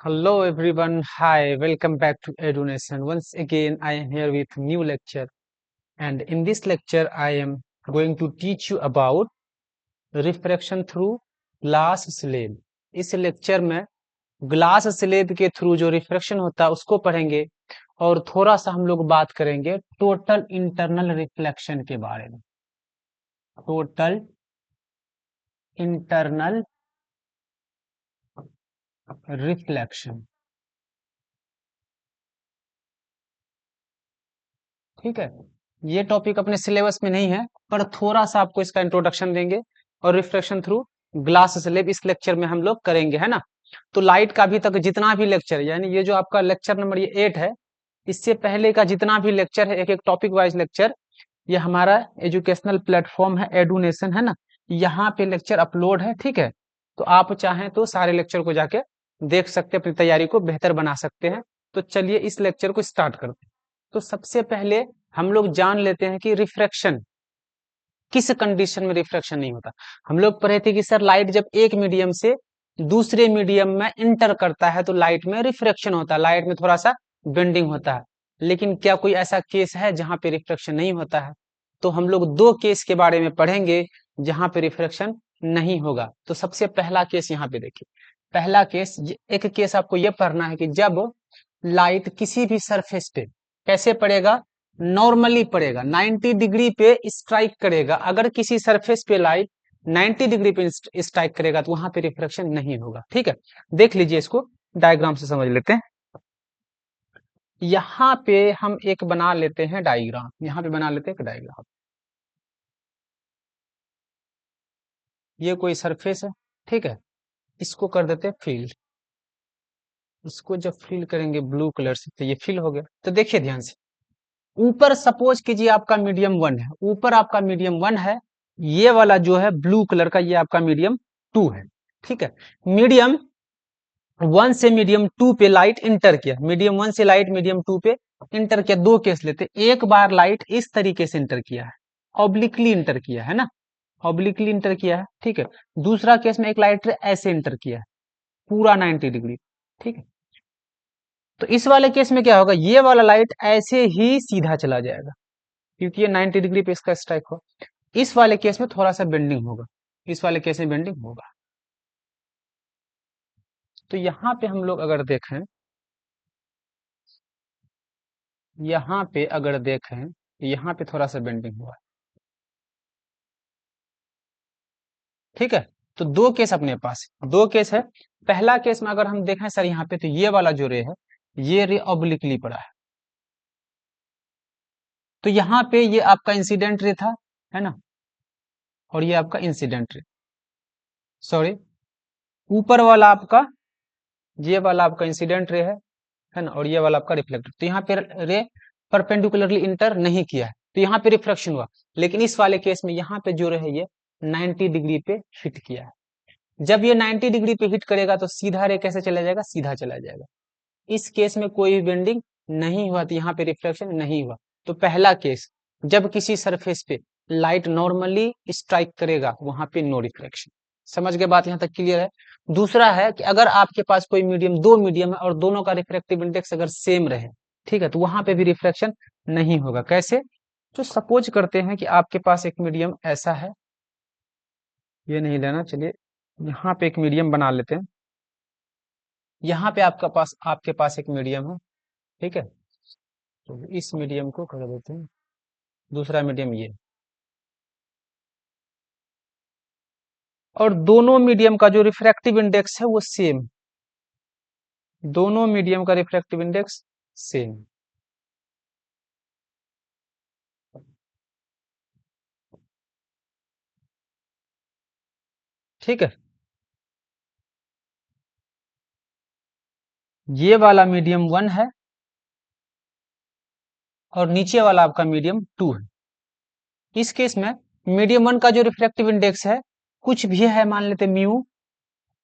Hello everyone. Hi, welcome back to Edunation. Once again, I am here with new lecture, and in this lecture, I am going to teach you about refraction through glass slab. इस lecture में glass slab के through जो refraction होता है उसको पढ़ेंगे और थोड़ा सा हम लोग बात करेंगे टोटल इंटरनल रिफ्लेक्शन के बारे में। टोटल इंटरनल रिफ्लेक्शन, ठीक है। ये टॉपिक अपने सिलेबस में नहीं है, पर थोड़ा सा आपको इसका इंट्रोडक्शन देंगे और रिफ्रैक्शन थ्रू ग्लास स्लेब इस लेक्चर में हम लोग करेंगे, है ना। तो लाइट का अभी तक जितना भी लेक्चर, यानी ये जो आपका लेक्चर नंबर ये 8 है, इससे पहले का जितना भी लेक्चर है, एक एक टॉपिक वाइज लेक्चर, ये हमारा एजुकेशनल प्लेटफॉर्म है एडुनेशन, है ना। यहाँ पे लेक्चर अपलोड है, ठीक है। तो आप चाहें तो सारे लेक्चर को जाके देख सकते हैं, अपनी तैयारी को बेहतर बना सकते हैं। तो चलिए इस लेक्चर को स्टार्ट करते हैं। तो सबसे पहले हम लोग जान लेते हैं कि रिफ्रैक्शन किस कंडीशन में रिफ्रैक्शन नहीं होता। हम लोग पढ़े थे कि सर लाइट जब एक मीडियम से दूसरे मीडियम में इंटर करता है तो लाइट में रिफ्रैक्शन होता है, लाइट में थोड़ा सा बेंडिंग होता है। लेकिन क्या कोई ऐसा केस है जहां पे रिफ्रैक्शन नहीं होता है? तो हम लोग दो केस के बारे में पढ़ेंगे जहां पे रिफ्रैक्शन नहीं होगा। तो सबसे पहला केस यहाँ पे देखिए। पहला केस, एक केस आपको यह पढ़ना है कि जब लाइट किसी भी सरफेस पे कैसे पड़ेगा, नॉर्मली पड़ेगा, 90 डिग्री पे स्ट्राइक करेगा। अगर किसी सरफेस पे लाइट 90 डिग्री पे स्ट्राइक करेगा तो वहां पे रिफ्रैक्शन नहीं होगा, ठीक है। देख लीजिए, इसको डायग्राम से समझ लेते हैं। यहाँ पे हम एक बना लेते हैं डायग्राम, यहाँ पे बना लेते हैं एक डायग्राम। ये कोई सरफेस है, ठीक है। इसको कर देते हैं फील्ड। इसको जब फिल करेंगे ब्लू कलर से तो ये फिल हो गया। तो देखिए ध्यान से, ऊपर सपोज कीजिए आपका मीडियम 1 है, ऊपर आपका मीडियम 1 है, ये वाला जो है ब्लू कलर का ये आपका मीडियम 2 है, ठीक है। मीडियम 1 से मीडियम 2 पे लाइट इंटर किया, मीडियम 1 से लाइट मीडियम 2 पे इंटर किया। दो केस लेते, एक बार लाइट इस तरीके से इंटर किया है, ऑब्लिकली इंटर किया है ना, ऑब्लिकली इंटर किया है, ठीक है। दूसरा केस में एक लाइट ऐसे इंटर किया है पूरा 90 डिग्री, ठीक है। तो इस वाले केस में क्या होगा, ये वाला लाइट ऐसे ही सीधा चला जाएगा क्योंकि ये 90 डिग्री पे इसका स्ट्राइक हो। इस वाले केस में थोड़ा सा बेंडिंग होगा, इस वाले केस में बेंडिंग होगा। तो यहाँ पे हम लोग अगर देखें, यहाँ पे अगर देखें, यहाँ पे थोड़ा सा बेंडिंग हुआ है, ठीक है। तो दो केस अपने पास है, दो केस है। पहला केस में अगर हम देखें सर यहाँ पे, तो ये वाला जो रे है, ये रे ऑब्लिकली पड़ा है। तो यहाँ पे ये आपका इंसिडेंट रे था, है ना, और ये आपका इंसिडेंट रे, सॉरी, ऊपर वाला आपका, ये वाला आपका इंसिडेंट रे है ना, और ये वाला आपका रिफ्लेक्टर। तो यहाँ पे रे परपेंडिकुलरली इंटर नहीं किया है, तो यहाँ पे रिफ्रैक्शन हुआ। लेकिन इस वाले केस में यहाँ पे जो रे है ये 90 डिग्री पे हिट किया है। जब ये 90 डिग्री पे हिट करेगा तो सीधा रे कैसे चला जाएगा, सीधा चला जाएगा। इस केस में कोई भी बेंडिंग नहीं हुआ, तो यहाँ पे रिफ्लेक्शन नहीं हुआ। तो पहला केस, जब किसी सरफेस पे लाइट नॉर्मली स्ट्राइक करेगा वहां पे नो रिफ्लेक्शन। समझ गए बात, यहाँ तक क्लियर है। दूसरा है कि अगर आपके पास कोई मीडियम, दो मीडियम है और दोनों का रिफ्रैक्टिव इंडेक्स अगर सेम रहे, ठीक है, तो वहां पे भी रिफ्लेक्शन नहीं होगा। कैसे? तो सपोज करते हैं कि आपके पास एक मीडियम ऐसा है, ये नहीं लेना, चलिए यहाँ पे एक मीडियम बना लेते हैं। यहाँ पे आपके पास एक मीडियम है, ठीक है। तो इस मीडियम को कर देते हैं, दूसरा मीडियम ये, और दोनों मीडियम का जो रिफ्रैक्टिव इंडेक्स है वो सेम, दोनों मीडियम का रिफ्रैक्टिव इंडेक्स सेम। ठीक है, ये वाला मीडियम 1 है और नीचे वाला आपका मीडियम 2 है। इस केस में मीडियम 1 का जो रिफ्रैक्टिव इंडेक्स है कुछ भी है, मान लेते म्यू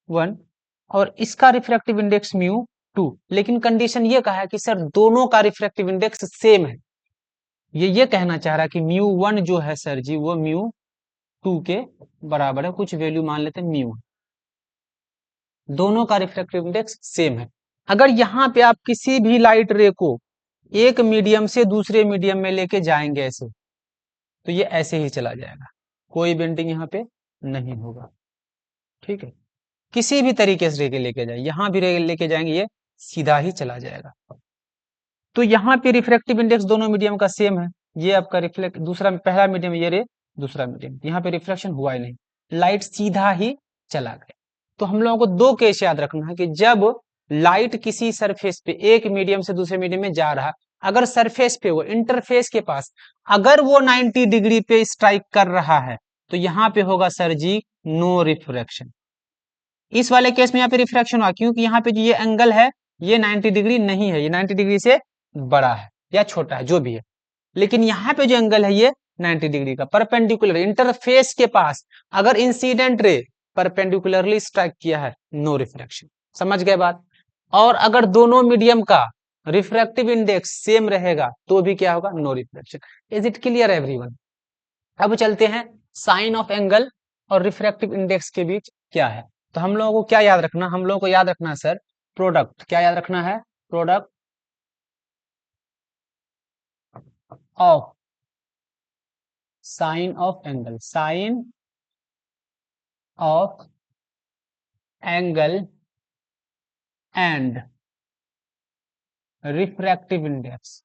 1, और इसका रिफ्रैक्टिव इंडेक्स म्यू 2। लेकिन कंडीशन ये कहा है कि सर दोनों का रिफ्रैक्टिव इंडेक्स सेम है। ये कहना चाह रहा है कि म्यू 1 जो है सर जी वो म्यू 2 के बराबर है, कुछ वैल्यू मान लेते हैं म्यू, दोनों का रिफ्रैक्टिव इंडेक्स सेम है। अगर यहाँ पे आप किसी भी लाइट रे को एक मीडियम से दूसरे मीडियम में लेके जाएंगे ऐसे, तो ये ऐसे ही चला जाएगा, कोई बेंडिंग यहाँ पे नहीं होगा। ठीक है, किसी भी तरीके से रे के लेके जाए, यहाँ भी रे लेके जाएंगे ये सीधा ही चला जाएगा। तो यहाँ पे रिफ्रैक्टिव इंडेक्स दोनों मीडियम का सेम है, ये आपका रिफ्लेक्ट दूसरा पहला मीडियम, ये रे दूसरा मीडियम, यहाँ पे रिफ्लेक्शन हुआ ही नहीं, लाइट सीधा ही चला गया। तो हम लोगों को दो केस याद रखना है कि जब लाइट किसी सरफेस पे एक मीडियम से दूसरे मीडियम में जा रहा, अगर सरफेस पे वो इंटरफेस के पास अगर वो 90 डिग्री पे स्ट्राइक कर रहा है, तो यहाँ पे होगा सर जी नो रिफ्रैक्शन। इस वाले केस में यहाँ पे रिफ्रैक्शन हुआ, क्योंकि यहाँ पे जो ये एंगल है ये 90 डिग्री नहीं है, ये 90 डिग्री से बड़ा है या छोटा है जो भी है, लेकिन यहाँ पे जो एंगल है ये 90 डिग्री का परपेंडिकुलर इंटरफेस के पास अगर इंसिडेंट रे परपेंडिकुलरली स्ट्राइक किया है, नो रिफ्रैक्शन। समझ गए बात? और अगर दोनों मीडियम का रिफ्रैक्टिव इंडेक्स सेम रहेगा तो भी क्या होगा, no refraction. Is it clear everyone? अब चलते हैं साइन ऑफ एंगल और रिफ्रैक्टिव इंडेक्स के बीच क्या है। तो हम लोगों को क्या याद रखना, हम लोगों को याद रखना है सर प्रोडक्ट, क्या याद रखना है, product of sine of angle, sine of angle and refractive index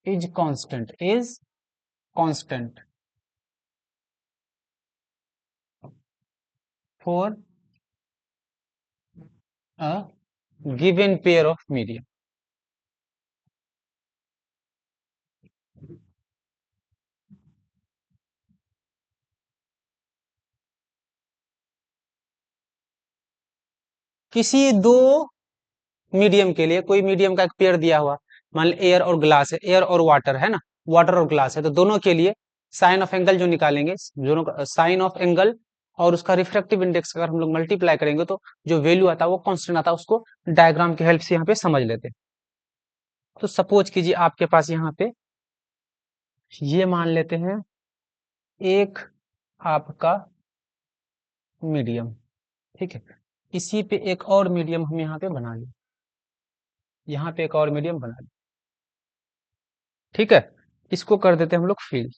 is constant, is constant for a given pair of medium. किसी दो मीडियम के लिए, कोई मीडियम का एक पेयर दिया हुआ, मान लो एयर और ग्लास है, एयर और वाटर है ना, वाटर और ग्लास है, तो दोनों के लिए साइन ऑफ एंगल जो निकालेंगे, दोनों का साइन ऑफ एंगल और उसका रिफ्रैक्टिव इंडेक्स अगर हम लोग मल्टीप्लाई करेंगे तो जो वैल्यू आता है वो कांस्टेंट आता है, उसको डायग्राम की हेल्प से यहाँ पे समझ लेते हैं। तो सपोज कीजिए आपके पास यहाँ पे ये मान लेते हैं एक आपका मीडियम, ठीक है, इसी पे एक और मीडियम हम यहाँ पे बना लें, यहाँ पे एक और मीडियम बना लें, ठीक है, इसको कर देते हैं हम लोग फिल,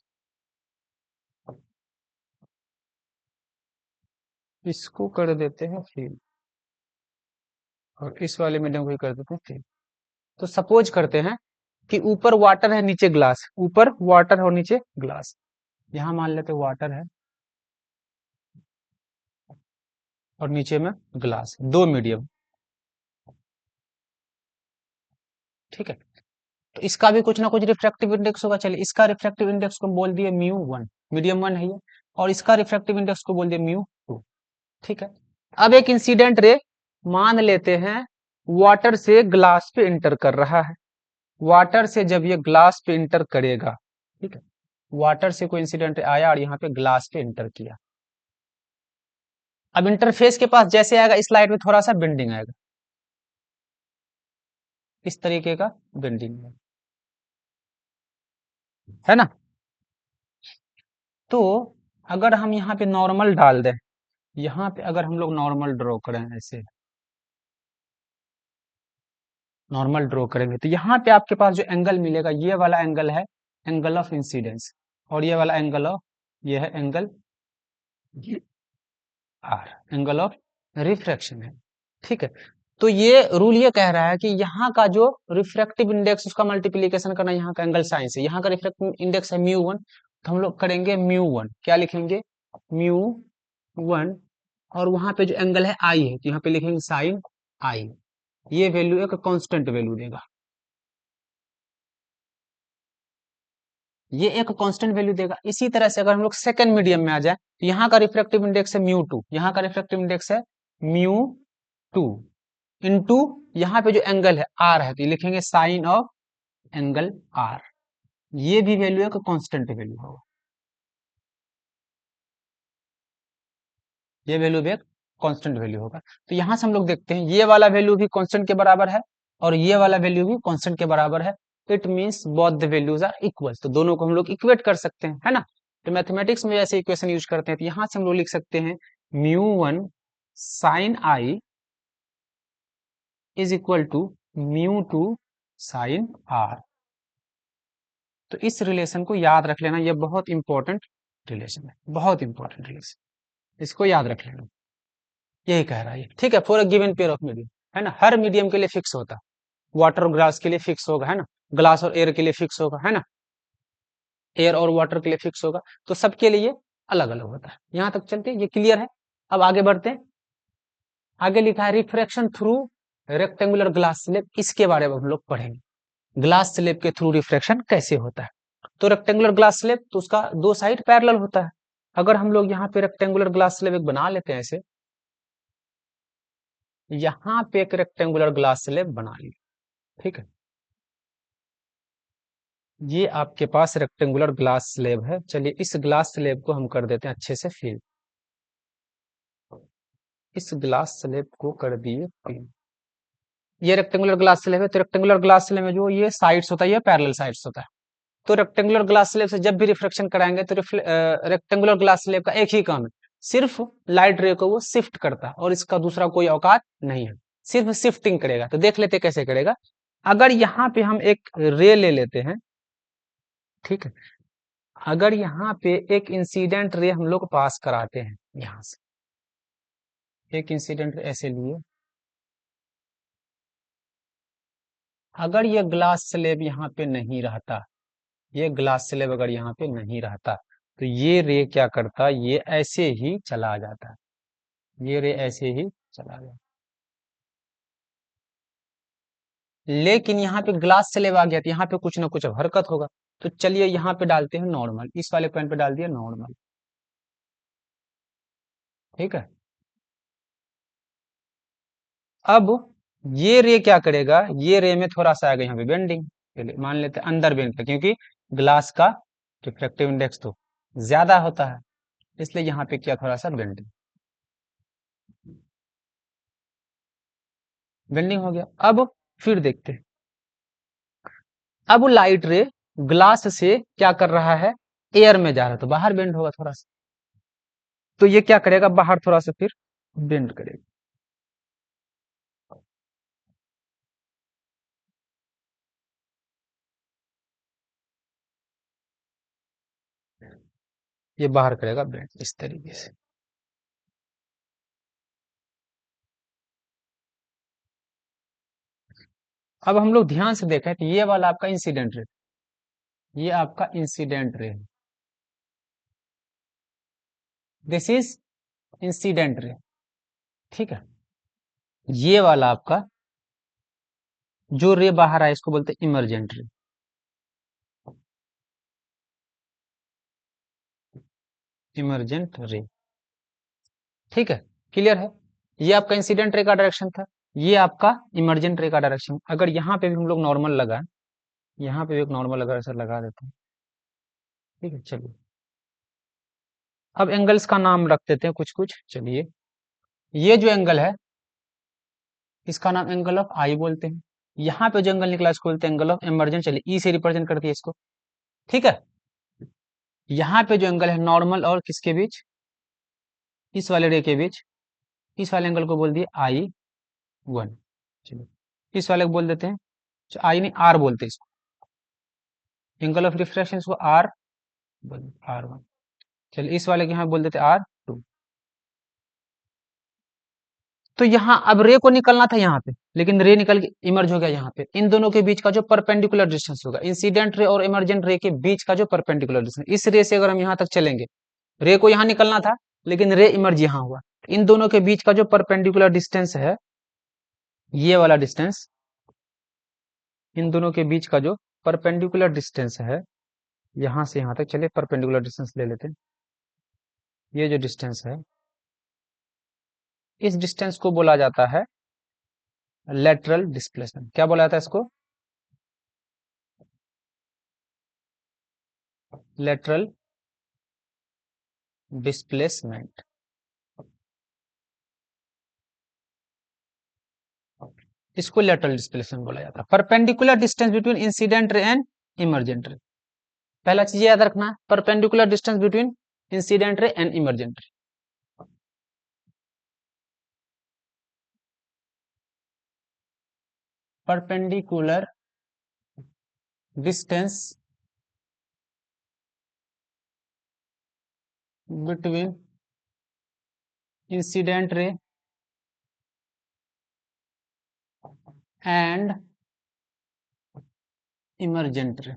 इसको कर देते हैं फिल और इस वाले मीडियम को भी कर देते हैं फिल। तो सपोज करते हैं कि ऊपर वाटर है नीचे ग्लास, ऊपर वाटर है और नीचे ग्लास, यहाँ मान लेते हैं वाटर है और नीचे में ग्लास, दो मीडियम, ठीक है। तो इसका भी कुछ ना कुछ रिफ्रैक्टिव इंडेक्स होगा, चलिए इसका रिफ्रैक्टिव इंडेक्स को बोल दिए म्यू वन, मीडियम वन है ये, और इसका रिफ्रैक्टिव इंडेक्स को बोल दिए म्यू टू, ठीक है। अब एक इंसिडेंट रे मान लेते हैं वाटर से ग्लास पे इंटर कर रहा है, वाटर से जब ये ग्लास पे इंटर करेगा, ठीक है, वाटर से कोई इंसिडेंट आया और यहाँ पे ग्लास पे इंटर किया, अब इंटरफेस के पास जैसे आएगा इस लाइट में थोड़ा सा बेंडिंग आएगा, इस तरीके का बेंडिंग है ना। तो अगर हम यहाँ पे नॉर्मल डाल दें, यहाँ पे अगर हम लोग नॉर्मल ड्रॉ करें ऐसे, नॉर्मल ड्रॉ करेंगे तो यहाँ पे आपके पास जो एंगल मिलेगा ये वाला एंगल है एंगल ऑफ इंसिडेंस, और ये वाला एंगल ऑफ, ये है angle R, angle of refraction है, ठीक है। तो ये रूल ये कह रहा है कि यहाँ का जो रिफ्रैक्टिव इंडेक्स उसका मल्टीप्लीकेशन करना यहाँ का एंगल साइन से, यहाँ का रिफ्रैक्टिव इंडेक्स है म्यू वन, तो हम लोग करेंगे म्यू वन, क्या लिखेंगे म्यू वन, और वहां पे जो एंगल है आई है तो यहाँ पे लिखेंगे साइन आई, ये वैल्यू एक कांस्टेंट वैल्यू देगा, ये एक कांस्टेंट वैल्यू देगा। इसी तरह से अगर हम लोग सेकंड मीडियम में आ जाए तो यहाँ का रिफ्रैक्टिव इंडेक्स है म्यू टू, यहाँ का रिफ्रैक्टिव इंडेक्स है म्यू टू इंटू यहाँ पे जो एंगल है आर है तो ये लिखेंगे साइन ऑफ एंगल आर, ये भी वैल्यू एक कांस्टेंट वैल्यू होगा, ये वैल्यू भी एक कांस्टेंट वैल्यू होगा। तो यहां से हम लोग देखते हैं ये वाला वैल्यू भी कांस्टेंट के बराबर है और ये वाला वैल्यू भी कांस्टेंट के बराबर है, it means both the values are equal, तो दोनों को हम लोग इक्वेट कर सकते हैं, है ना। तो मैथमेटिक्स में ऐसे इक्वेशन यूज करते हैं, तो यहां से हम लोग लिख सकते हैं μ1 sine I is equal to μ2 sine r. तो इस रिलेशन को याद रख लेना, ये बहुत इंपॉर्टेंट रिलेशन है, बहुत इंपॉर्टेंट रिलेशन, इसको याद रख लेना। यही कह रहा है, ठीक है। For a given pair of medium, है ना, हर मीडियम के लिए फिक्स होता है। वाटर और ग्लास के लिए फिक्स होगा, है ना, ग्लास और एयर के लिए फिक्स होगा, है ना, एयर और वाटर के लिए फिक्स होगा, तो सबके लिए अलग अलग होता है। यहां तक चलते हैं, ये क्लियर है। अब आगे बढ़ते हैं। आगे लिखा है refraction through rectangular glass slab, इसके बारे में हम लोग पढ़ेंगे, ग्लास स्लैब के थ्रू रिफ्रैक्शन कैसे होता है। तो रेक्टेंगुलर ग्लास स्लैब, तो उसका दो साइड पैरेलल होता है। अगर हम लोग यहाँ पे रेक्टेंगुलर ग्लास स्लैब एक बना लेते हैं ऐसे, यहाँ पे एक रेक्टेंगुलर ग्लास स्लैब बना लिया, ठीक है, ये आपके पास रेक्टेंगुलर ग्लास स्लैब है। चलिए इस ग्लास स्लैब को हम कर देते हैं अच्छे से फिल, इस ग्लास स्लैब को कर दिए फिल। ये रेक्टेंगुलर ग्लास स्लैब है, तो रेक्टेंगुलर ग्लास स्लैब में जो ये साइड्स होता है, ये पैरेलल साइड्स होता है। तो रेक्टेंगुलर ग्लास स्लैब से जब भी रिफ्लेक्शन कराएंगे तो रेक्टेंगुलर ग्लास स्लैब का एक ही काम है, सिर्फ लाइट रे को वो शिफ्ट करता है, और इसका दूसरा कोई औकात नहीं है, सिर्फ शिफ्टिंग करेगा। तो देख लेते कैसे करेगा। अगर यहाँ पे हम एक रे ले लेते हैं, ठीक है, अगर यहाँ पे एक इंसिडेंट रे हम लोग पास कराते हैं, यहाँ से एक इंसिडेंट ऐसे लिए, अगर ये ग्लास स्लैब यहाँ पे नहीं रहता, ये ग्लास स्लैब अगर यहाँ पे नहीं रहता, तो ये रे क्या करता, ये ऐसे ही चला जाता, ये रे ऐसे ही चला जाता। लेकिन यहाँ पे ग्लास स्लैब आ गया, तो यहाँ पे कुछ ना कुछ अब हरकत होगा। तो चलिए यहाँ पे डालते हैं नॉर्मल, इस वाले पॉइंट पे डाल दिया नॉर्मल, ठीक है। अब ये रे क्या करेगा, ये रे में थोड़ा सा आएगा यहाँ पे बेंडिंग, चलिए मान लेते हैं अंदर बेंड का, क्योंकि ग्लास का रिफ्रैक्टिव इंडेक्स तो ज्यादा होता है, इसलिए यहाँ पे किया थोड़ा सा बेंडिंग, बेंडिंग हो गया। अब फिर देखते हैं, अब लाइट रे ग्लास से क्या कर रहा है, एयर में जा रहा है, तो बाहर बेंड होगा थोड़ा सा, तो ये क्या करेगा, बाहर थोड़ा सा फिर बेंड करेगा, ये बाहर करेगा बेंड इस तरीके से। अब हम लोग ध्यान से देखें, तो ये वाला आपका इंसिडेंट रे, ये आपका incident ray, this is incident ray, ठीक है। ये वाला आपका जो रे बाहर आया, इसको बोलते हैं इमरजेंट रे, इमरजेंट रे, ठीक है, क्लियर है। ये आपका इंसिडेंट रे का डायरेक्शन था, ये आपका इमरजेंट रे का डायरेक्शन। अगर यहाँ पे भी हम लोग नॉर्मल लगाए, यहाँ पे भी एक नॉर्मल अगर ऐसा लगा देते हैं, ठीक है, चलिए अब एंगल्स का नाम रख देते हैं कुछ कुछ। चलिए ये जो एंगल है, इसका नाम एंगल ऑफ आई बोलते हैं। यहाँ पे जो एंगल निकला, इसको बोलते हैं एंगल ऑफ इमरजेंट, चलिए ई से रिप्रेजेंट करती है इसको, ठीक है। यहाँ पे जो एंगल है नॉर्मल और किसके बीच, इस वाले रे के बीच, इस वाले एंगल को बोल दिए आई वन, चलिए इस वाले को बोल देते हैं, आई नहीं आर बोलते हैं इसको, एंगल ऑफ रिफ्रैक्शन इसको आर, आर वन, चलिए इस वाले के यहाँ बोल देते आर टू। तो यहाँ अब रे को निकलना था यहाँ पे, लेकिन रे निकल के इमर्ज हो गया यहाँ पे। इन दोनों के बीच का जो परपेंडिकुलर डिस्टेंस होगा, इंसिडेंट रे और इमरजेंट रे के बीच का जो परपेंडिकुलर डिस्टेंस, इस रे से अगर हम यहाँ तक चलेंगे, रे को यहाँ निकलना था, लेकिन रे इमर्ज यहाँ हुआ, इन दोनों के बीच का जो परपेंडिकुलर डिस्टेंस है, ये वाला डिस्टेंस, इन दोनों के बीच का जो परपेंडिकुलर डिस्टेंस है, यहां से यहां तक, चलिए परपेंडिकुलर डिस्टेंस ले लेते हैं, ये जो डिस्टेंस है, इस डिस्टेंस को बोला जाता है लेटरल डिस्प्लेसमेंट। क्या बोला जाता है इसको, लेटरल डिस्प्लेसमेंट, इसको लेटरल डिस्प्लेसमेंट बोला जाता है, perpendicular distance between incident ray and emergent ray, पहला चीज याद रखना है, perpendicular distance between incident ray and emergent रे। Perpendicular distance between incident ray and emergent रे।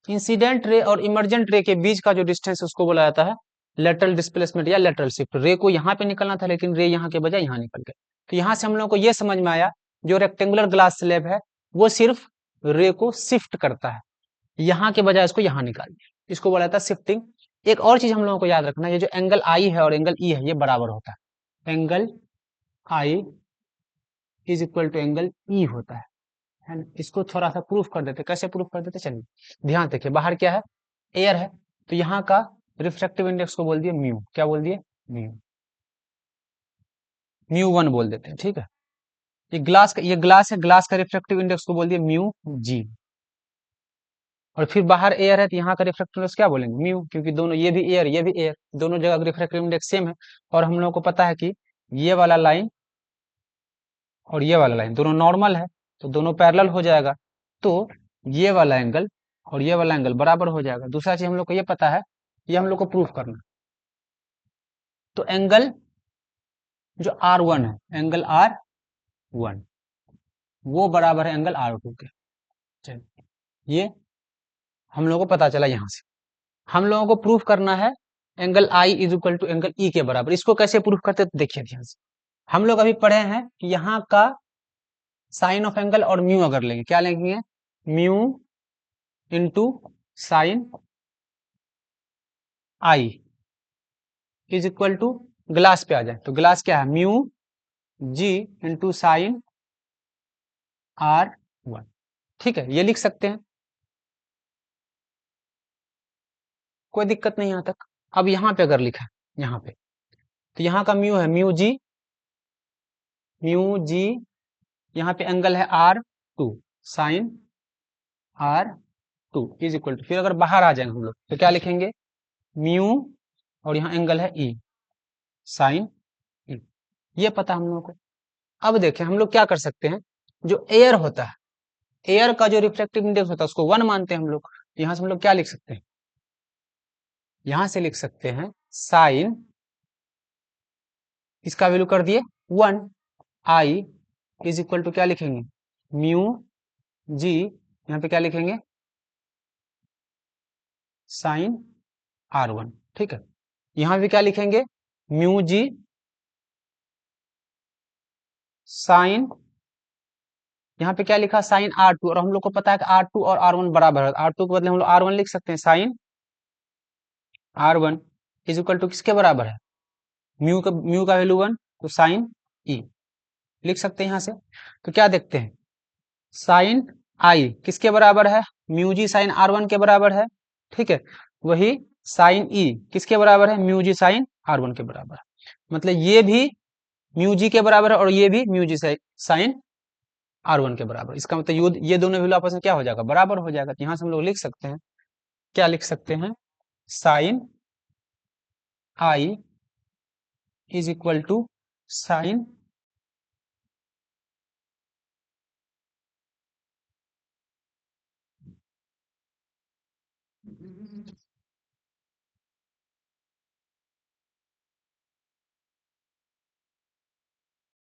इंसिडेंट रे और इमर्जेंट रे के बीच का जो डिस्टेंस है उसको बोला जाता है लेटरल डिस्प्लेसमेंट या लेटरल शिफ्ट। रे को यहाँ पे निकलना था लेकिन रे यहाँ के बजाय यहाँ निकल गया। तो यहाँ से हम लोग को ये समझ में आया जो रेक्टेंगुलर ग्लास स्लैब है वो सिर्फ रे को शिफ्ट करता है, यहाँ के बजाय इसको यहाँ निकाल दिया, इसको बोला जाता है शिफ्टिंग। एक और चीज हम लोगों को याद रखना है, ये जो एंगल आई है और एंगल ई है ये बराबर होता है। Angle I is equal to angle E होता है ना। इसको थोड़ा सा प्रूफ कर देते, कैसे प्रूफ कर देते चलिए ध्यान देखिए। बाहर क्या है, एयर है, तो यहाँ का रिफ्रैक्टिव इंडेक्स को बोल दिए म्यू, क्या बोल दिए म्यू, म्यू वन बोल देते हैं, ठीक है। ये ग्लास है, ग्लास का रिफ्रैक्टिव इंडेक्स को बोल दिए म्यू जी। और फिर बाहर एयर है तो यहाँ का रिफ्रैक्टिव इंडेक्स क्या बोलेंगे म्यू, क्योंकि दोनों ये भी एयर ये भी एयर, दोनों जगह रिफ्रैक्टिव इंडेक्स सेम है। और हम लोगों को पता है कि ये वाला लाइन और ये वाला लाइन दोनों नॉर्मल है, तो दोनों पैरेलल हो जाएगा, तो ये वाला एंगल और ये वाला एंगल बराबर हो जाएगा। दूसरा चीज हम लोग को ये पता है, ये हम लोग को प्रूफ करना, तो एंगल जो आर वन है, एंगल आर वन वो बराबर है एंगल आर टू के। चलिए ये हम लोगों को पता चला। यहाँ से हम लोगों को प्रूफ करना है angle I is equal to angle E के बराबर। इसको कैसे प्रूफ करते तो देखिए ध्यान से, हम लोग अभी पढ़े हैं कि यहाँ का साइन ऑफ एंगल और म्यू अगर लेंगे, क्या लेंगे mu into sine I is equal to, glass पे आ जाए तो ग्लास क्या है mu G into sine R one, ठीक है ये लिख सकते हैं, कोई दिक्कत नहीं यहाँ तक। अब यहाँ पे अगर लिखा है यहाँ पे, तो यहाँ का म्यू है म्यू जी, म्यू जी, यहाँ पे एंगल है R two, sine R two is equal to, फिर अगर बाहर आ जाएंगे हम लोग तो क्या लिखेंगे म्यू और यहाँ एंगल है ई, साइन ई, ये पता हम लोग को। अब देखें हम लोग क्या कर सकते हैं, जो एयर होता है, एयर का जो रिफ्लेक्टिव इंडेक्स होता है उसको वन मानते हैं हम लोग। यहाँ से हम लोग क्या लिख सकते हैं, यहाँ से लिख सकते हैं साइन, इसका वैल्यू कर दिए one, I is equal to क्या लिखेंगे म्यू जी, यहाँ पे क्या लिखेंगे साइन आर वन, ठीक है। यहाँ भी क्या लिखेंगे म्यू जी साइन, यहाँ पे क्या लिखा साइन आर टू, और हम लोग को पता है कि आर टू और आर वन बराबर है, आर टू के बदले हम लोग आर वन लिख सकते हैं, sine R one is equal to किसके बराबर है म्यू का वैल्यू वन, तो साइन ई लिख सकते हैं यहाँ से। तो क्या देखते हैं साइन आई किसके बराबर है mu G sine R one के बराबर है, ठीक है। वही साइन ई किसके बराबर है mu G sine R one के बराबर है, मतलब ये भी म्यू जी के बराबर है और ये भी mu G sine R one के बराबर। इसका मतलब ये दोनों वैल्यू आपस में क्या हो जाएगा बराबर हो जाएगा। तो यहाँ से हम लोग लिख सकते हैं, क्या लिख सकते हैं sine I is equal to sign